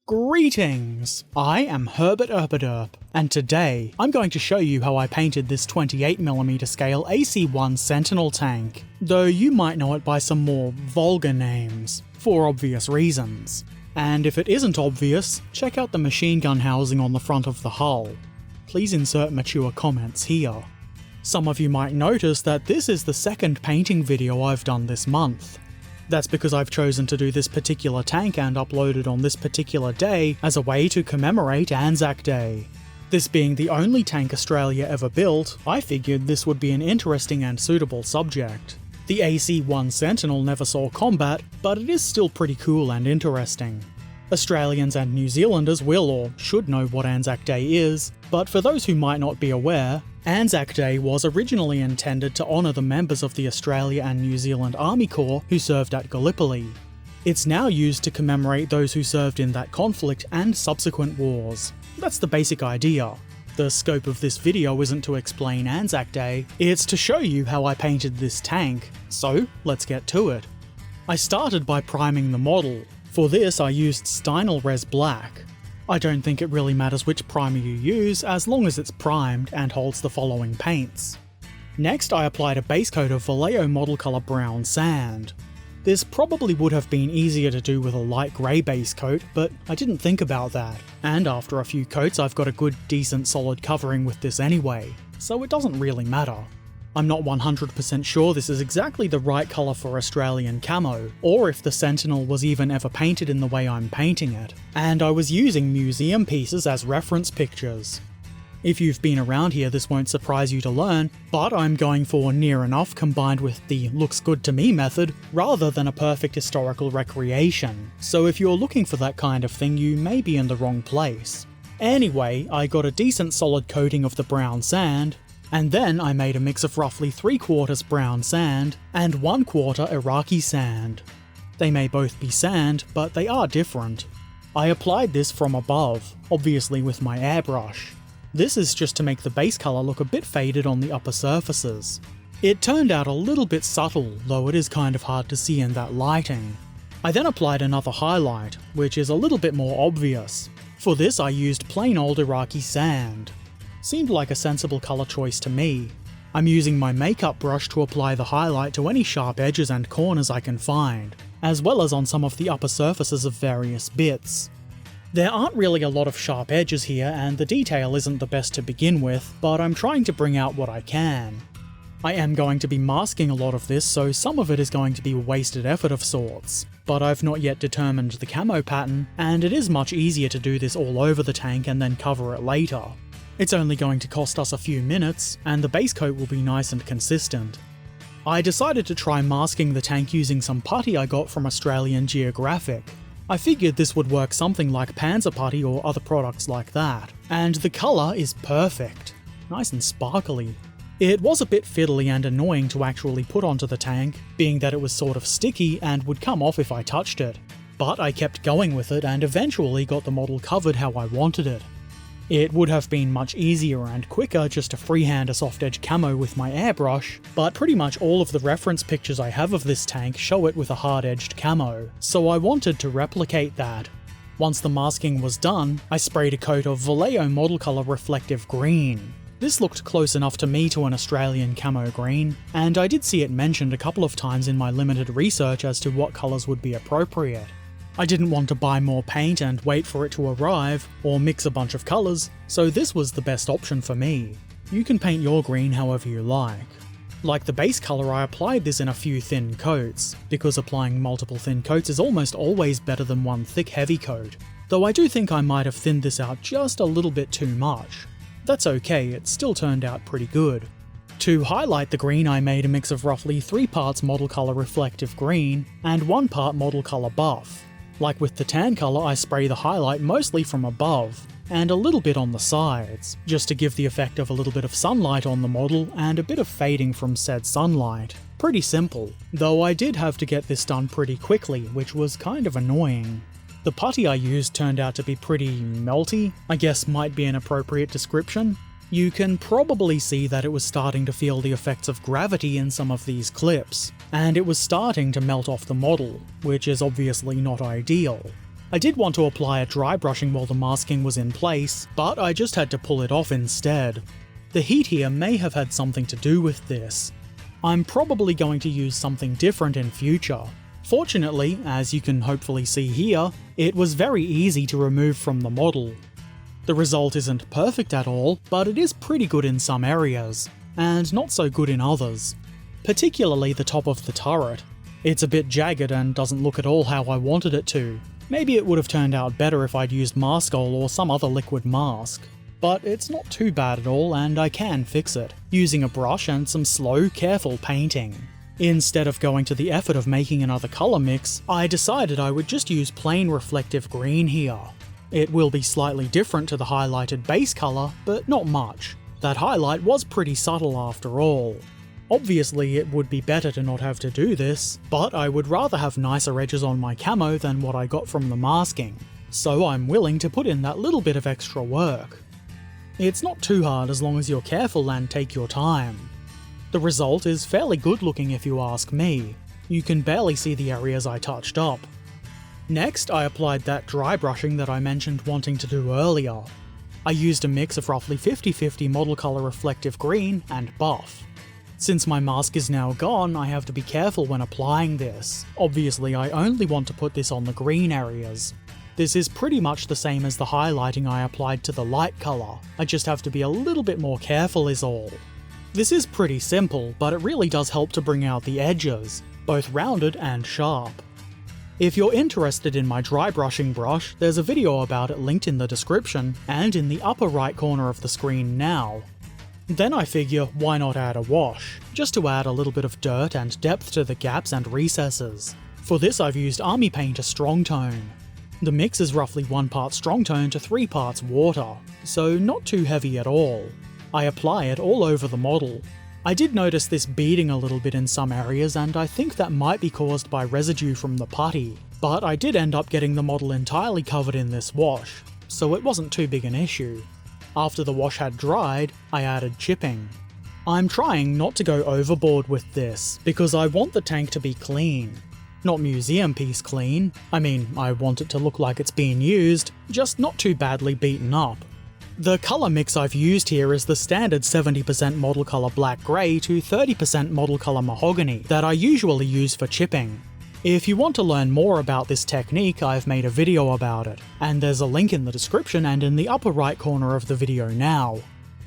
Greetings! I am Herbert Erpaderp, and today I'm going to show you how I painted this 28mm scale AC1 Sentinel tank, though you might know it by some more vulgar names, for obvious reasons. And if it isn't obvious, check out the machine gun housing on the front of the hull. Please insert mature comments here. Some of you might notice that this is the second painting video I've done this month. That's because I've chosen to do this particular tank and upload it on this particular day as a way to commemorate ANZAC Day. This being the only tank Australia ever built, I figured this would be an interesting and suitable subject. The AC1 Sentinel never saw combat, but it is still pretty cool and interesting. Australians and New Zealanders will or should know what ANZAC Day is, but for those who might not be aware, ANZAC Day was originally intended to honour the members of the Australia and New Zealand Army Corps who served at Gallipoli. It's now used to commemorate those who served in that conflict and subsequent wars. That's the basic idea. The scope of this video isn't to explain ANZAC Day, it's to show you how I painted this tank. So, let's get to it. I started by priming the model. For this I used Sentinel Res Black. I don't think it really matters which primer you use as long as it's primed and holds the following paints. Next I applied a base coat of Vallejo model colour brown sand. This probably would have been easier to do with a light grey base coat, but I didn't think about that, and after a few coats I've got a good decent solid covering with this anyway, so it doesn't really matter. I'm not 100% sure this is exactly the right colour for Australian camo, or if the Sentinel was even ever painted in the way I'm painting it, and I was using museum pieces as reference pictures. If you've been around here this won't surprise you to learn, but I'm going for near enough combined with the looks good to me method, rather than a perfect historical recreation, so if you're looking for that kind of thing you may be in the wrong place. Anyway, I got a decent solid coating of the brown sand, and then I made a mix of roughly 3/4 brown sand and 1/4 Iraqi sand. They may both be sand, but they are different. I applied this from above, obviously with my airbrush. This is just to make the base colour look a bit faded on the upper surfaces. It turned out a little bit subtle, though it is kind of hard to see in that lighting. I then applied another highlight, which is a little bit more obvious. For this I used plain old Iraqi sand. Seemed like a sensible colour choice to me. I'm using my makeup brush to apply the highlight to any sharp edges and corners I can find, as well as on some of the upper surfaces of various bits. There aren't really a lot of sharp edges here and the detail isn't the best to begin with, but I'm trying to bring out what I can. I am going to be masking a lot of this, so some of it is going to be wasted effort of sorts, but I've not yet determined the camo pattern, and it is much easier to do this all over the tank and then cover it later. It's only going to cost us a few minutes, and the base coat will be nice and consistent. I decided to try masking the tank using some putty I got from Australian Geographic. I figured this would work something like Panzer putty or other products like that, and the colour is perfect. Nice and sparkly. It was a bit fiddly and annoying to actually put onto the tank, being that it was sort of sticky and would come off if I touched it. But I kept going with it and eventually got the model covered how I wanted it. It would have been much easier and quicker just to freehand a soft edge camo with my airbrush, but pretty much all of the reference pictures I have of this tank show it with a hard edged camo, so I wanted to replicate that. Once the masking was done, I sprayed a coat of Vallejo model colour reflective green. This looked close enough to me to an Australian camo green, and I did see it mentioned a couple of times in my limited research as to what colours would be appropriate. I didn't want to buy more paint and wait for it to arrive, or mix a bunch of colours, so this was the best option for me. You can paint your green however you like. Like the base colour, I applied this in a few thin coats, because applying multiple thin coats is almost always better than one thick heavy coat, though I do think I might have thinned this out just a little bit too much. That's okay, it still turned out pretty good. To highlight the green I made a mix of roughly 3 parts model colour reflective green, and 1 part model colour buff. Like with the tan colour, I spray the highlight mostly from above, and a little bit on the sides, just to give the effect of a little bit of sunlight on the model and a bit of fading from said sunlight. Pretty simple, though I did have to get this done pretty quickly, which was kind of annoying. The putty I used turned out to be pretty melty, I guess might be an appropriate description. You can probably see that it was starting to feel the effects of gravity in some of these clips, and it was starting to melt off the model, which is obviously not ideal. I did want to apply a dry brushing while the masking was in place, but I just had to pull it off instead. The heat here may have had something to do with this. I'm probably going to use something different in future. Fortunately, as you can hopefully see here, it was very easy to remove from the model. The result isn't perfect at all, but it is pretty good in some areas, and not so good in others. Particularly the top of the turret. It's a bit jagged and doesn't look at all how I wanted it to. Maybe it would have turned out better if I'd used Maskol or some other liquid mask. But it's not too bad at all, and I can fix it, using a brush and some slow, careful painting. Instead of going to the effort of making another colour mix, I decided I would just use plain reflective green here. It will be slightly different to the highlighted base colour, but not much. That highlight was pretty subtle after all. Obviously it would be better to not have to do this, but I would rather have nicer edges on my camo than what I got from the masking, so I'm willing to put in that little bit of extra work. It's not too hard as long as you're careful and take your time. The result is fairly good looking if you ask me. You can barely see the areas I touched up. Next, I applied that dry brushing that I mentioned wanting to do earlier. I used a mix of roughly 50-50 model colour reflective green and buff. Since my mask is now gone, I have to be careful when applying this. Obviously, I only want to put this on the green areas. This is pretty much the same as the highlighting I applied to the light colour, I just have to be a little bit more careful is all. This is pretty simple, but it really does help to bring out the edges, both rounded and sharp. If you're interested in my dry brushing brush, there's a video about it linked in the description and in the upper right corner of the screen now. Then I figure, why not add a wash, just to add a little bit of dirt and depth to the gaps and recesses. For this I've used Army Painter Strong Tone. The mix is roughly 1 part Strong Tone to 3 parts water, so not too heavy at all. I apply it all over the model. I did notice this beading a little bit in some areas, and I think that might be caused by residue from the putty, but I did end up getting the model entirely covered in this wash, so it wasn't too big an issue. After the wash had dried, I added chipping. I'm trying not to go overboard with this, because I want the tank to be clean. Not museum piece clean, I mean, I want it to look like it's been used, just not too badly beaten up. The colour mix I've used here is the standard 70% model colour black grey to 30% model colour mahogany that I usually use for chipping. If you want to learn more about this technique, I've made a video about it, and there's a link in the description and in the upper right corner of the video now.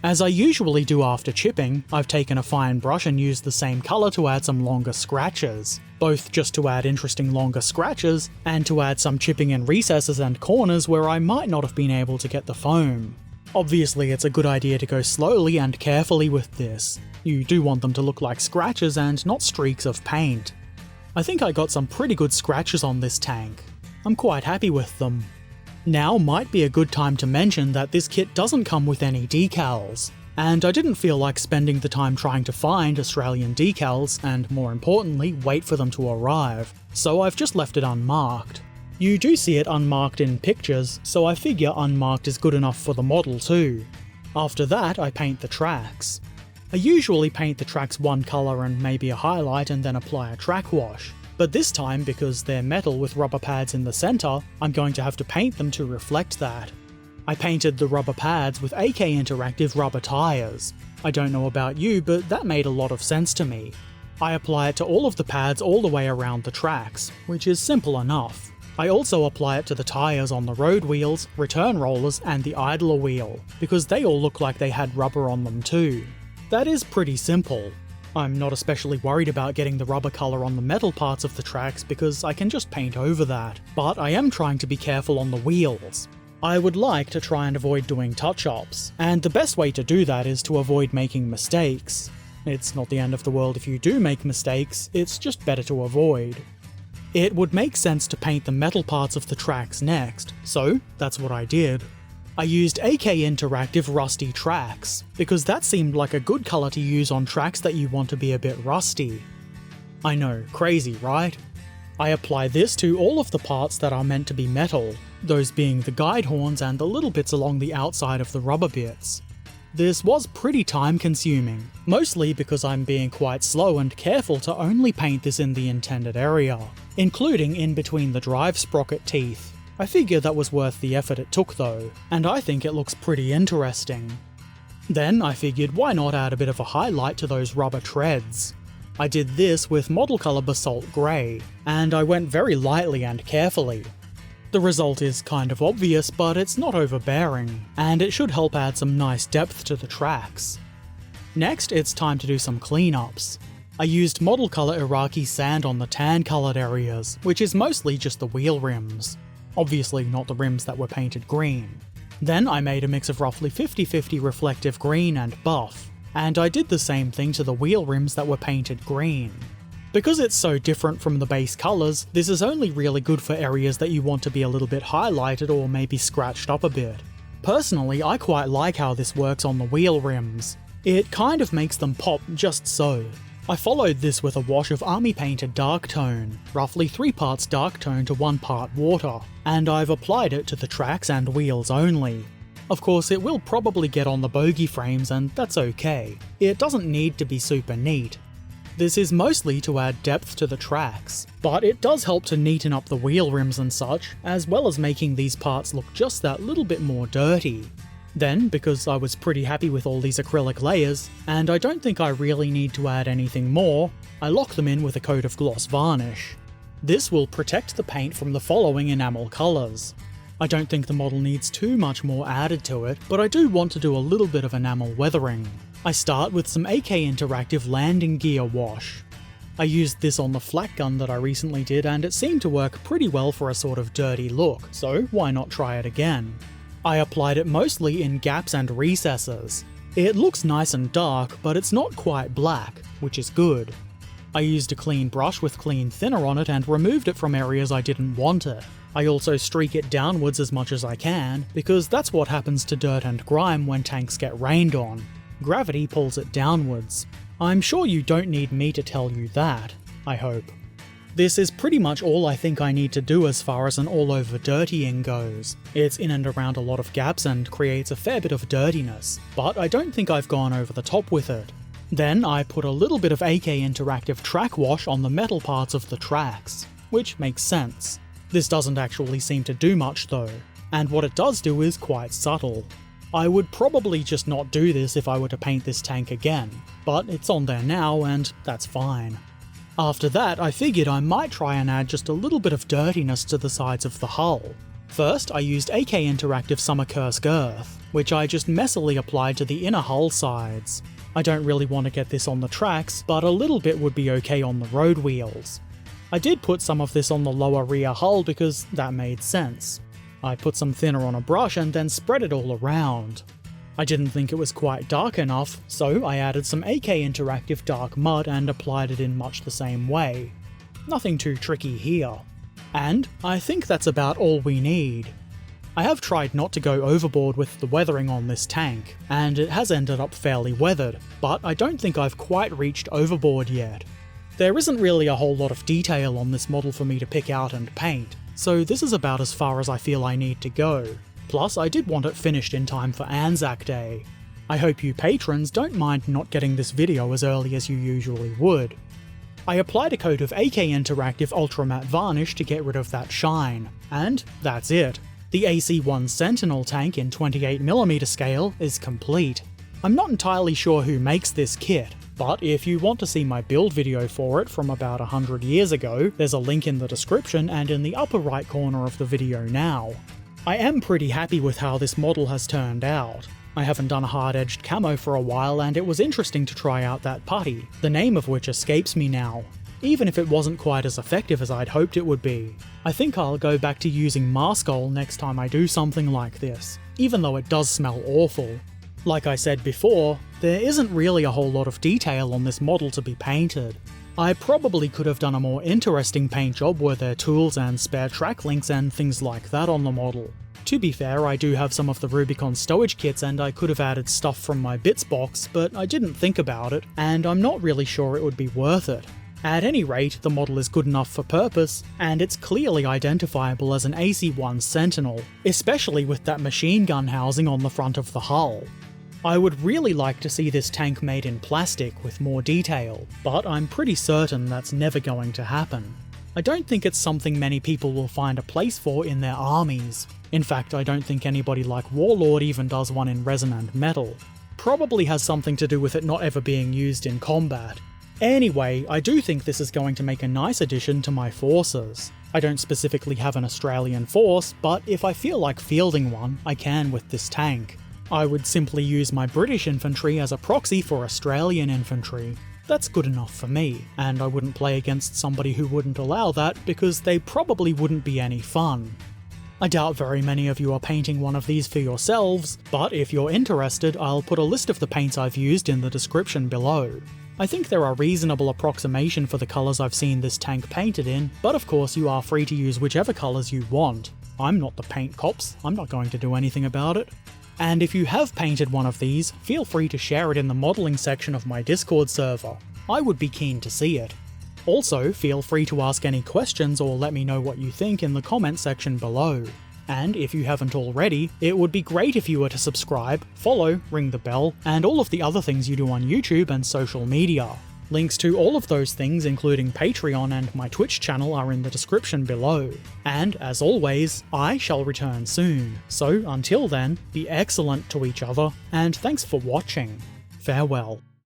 As I usually do after chipping, I've taken a fine brush and used the same colour to add some longer scratches, both just to add interesting longer scratches, and to add some chipping in recesses and corners where I might not have been able to get the foam. Obviously it's a good idea to go slowly and carefully with this. You do want them to look like scratches and not streaks of paint. I think I got some pretty good scratches on this tank. I'm quite happy with them. Now might be a good time to mention that this kit doesn't come with any decals, and I didn't feel like spending the time trying to find Australian decals and, more importantly, wait for them to arrive, so I've just left it unmarked. You do see it unmarked in pictures, so I figure unmarked is good enough for the model too. After that, I paint the tracks. I usually paint the tracks one colour and maybe a highlight and then apply a track wash, but this time, because they're metal with rubber pads in the centre, I'm going to have to paint them to reflect that. I painted the rubber pads with AK Interactive rubber tyres. I don't know about you, but that made a lot of sense to me. I apply it to all of the pads all the way around the tracks, which is simple enough. I also apply it to the tyres on the road wheels, return rollers, and the idler wheel, because they all look like they had rubber on them too. That is pretty simple. I'm not especially worried about getting the rubber colour on the metal parts of the tracks because I can just paint over that, but I am trying to be careful on the wheels. I would like to try and avoid doing touch-ups, and the best way to do that is to avoid making mistakes. It's not the end of the world if you do make mistakes, it's just better to avoid. It would make sense to paint the metal parts of the tracks next, so that's what I did. I used AK Interactive Rusty Tracks, because that seemed like a good colour to use on tracks that you want to be a bit rusty. I know, crazy, right? I apply this to all of the parts that are meant to be metal, those being the guide horns and the little bits along the outside of the rubber bits. This was pretty time consuming, mostly because I'm being quite slow and careful to only paint this in the intended area, including in between the drive sprocket teeth. I figured that was worth the effort it took though, and I think it looks pretty interesting. Then I figured why not add a bit of a highlight to those rubber treads. I did this with model colour basalt grey, and I went very lightly and carefully. The result is kind of obvious, but it's not overbearing, and it should help add some nice depth to the tracks. Next, it's time to do some cleanups. I used model colour Iraqi Sand on the tan coloured areas, which is mostly just the wheel rims. Obviously not the rims that were painted green. Then I made a mix of roughly 50-50 reflective green and buff, and I did the same thing to the wheel rims that were painted green. Because it's so different from the base colours, this is only really good for areas that you want to be a little bit highlighted or maybe scratched up a bit. Personally, I quite like how this works on the wheel rims. It kind of makes them pop just so. I followed this with a wash of army painted dark tone, roughly 3 parts dark tone to 1 part water, and I've applied it to the tracks and wheels only. Of course, it will probably get on the bogie frames, and that's okay. It doesn't need to be super neat. This is mostly to add depth to the tracks, but it does help to neaten up the wheel rims and such, as well as making these parts look just that little bit more dirty. Then, because I was pretty happy with all these acrylic layers, and I don't think I really need to add anything more, I lock them in with a coat of gloss varnish. This will protect the paint from the following enamel colours. I don't think the model needs too much more added to it, but I do want to do a little bit of enamel weathering. I start with some AK Interactive landing gear wash. I used this on the flak gun that I recently did, and it seemed to work pretty well for a sort of dirty look, so why not try it again? I applied it mostly in gaps and recesses. It looks nice and dark, but it's not quite black, which is good. I used a clean brush with clean thinner on it and removed it from areas I didn't want it. I also streak it downwards as much as I can, because that's what happens to dirt and grime when tanks get rained on. Gravity pulls it downwards. I'm sure you don't need me to tell you that, I hope. This is pretty much all I think I need to do as far as an all-over dirtying goes. It's in and around a lot of gaps and creates a fair bit of dirtiness, but I don't think I've gone over the top with it. Then I put a little bit of AK Interactive track wash on the metal parts of the tracks, which makes sense. This doesn't actually seem to do much though, and what it does do is quite subtle. I would probably just not do this if I were to paint this tank again, but it's on there now and that's fine. After that, I figured I might try and add just a little bit of dirtiness to the sides of the hull. First, I used AK Interactive Summer Curse Girth, which I just messily applied to the inner hull sides. I don't really want to get this on the tracks, but a little bit would be okay on the road wheels. I did put some of this on the lower rear hull because that made sense. I put some thinner on a brush and then spread it all around. I didn't think it was quite dark enough, so I added some AK Interactive Dark Mud and applied it in much the same way. Nothing too tricky here. And I think that's about all we need. I have tried not to go overboard with the weathering on this tank, and it has ended up fairly weathered, but I don't think I've quite reached overboard yet. There isn't really a whole lot of detail on this model for me to pick out and paint, so this is about as far as I feel I need to go. Plus, I did want it finished in time for ANZAC Day. I hope you patrons don't mind not getting this video as early as you usually would. I applied a coat of AK Interactive Ultra Matte Varnish to get rid of that shine, and that's it. The AC1 Sentinel tank in 28mm scale is complete. I'm not entirely sure who makes this kit, but if you want to see my build video for it from about 100 years ago, there's a link in the description and in the upper right corner of the video now. I am pretty happy with how this model has turned out. I haven't done a hard-edged camo for a while, and it was interesting to try out that putty, the name of which escapes me now, even if it wasn't quite as effective as I'd hoped it would be. I think I'll go back to using Maskol next time I do something like this, even though it does smell awful. Like I said before, there isn't really a whole lot of detail on this model to be painted. I probably could have done a more interesting paint job were there tools and spare track links and things like that on the model. To be fair, I do have some of the Rubicon stowage kits and I could have added stuff from my bits box, but I didn't think about it, and I'm not really sure it would be worth it. At any rate, the model is good enough for purpose, and it's clearly identifiable as an AC1 Sentinel, especially with that machine gun housing on the front of the hull. I would really like to see this tank made in plastic with more detail, but I'm pretty certain that's never going to happen. I don't think it's something many people will find a place for in their armies. In fact, I don't think anybody like Warlord even does one in resin and metal. Probably has something to do with it not ever being used in combat. Anyway, I do think this is going to make a nice addition to my forces. I don't specifically have an Australian force, but if I feel like fielding one, I can with this tank. I would simply use my British infantry as a proxy for Australian infantry. That's good enough for me, and I wouldn't play against somebody who wouldn't allow that because they probably wouldn't be any fun. I doubt very many of you are painting one of these for yourselves, but if you're interested, I'll put a list of the paints I've used in the description below. I think they're a reasonable approximation for the colours I've seen this tank painted in, but of course you are free to use whichever colours you want. I'm not the paint cops, I'm not going to do anything about it. And if you have painted one of these, feel free to share it in the modelling section of my Discord server. I would be keen to see it. Also, feel free to ask any questions or let me know what you think in the comment section below. And if you haven't already, it would be great if you were to subscribe, follow, ring the bell, and all of the other things you do on YouTube and social media. Links to all of those things, including Patreon and my Twitch channel, are in the description below. And as always, I shall return soon. So until then, be excellent to each other, and thanks for watching. Farewell.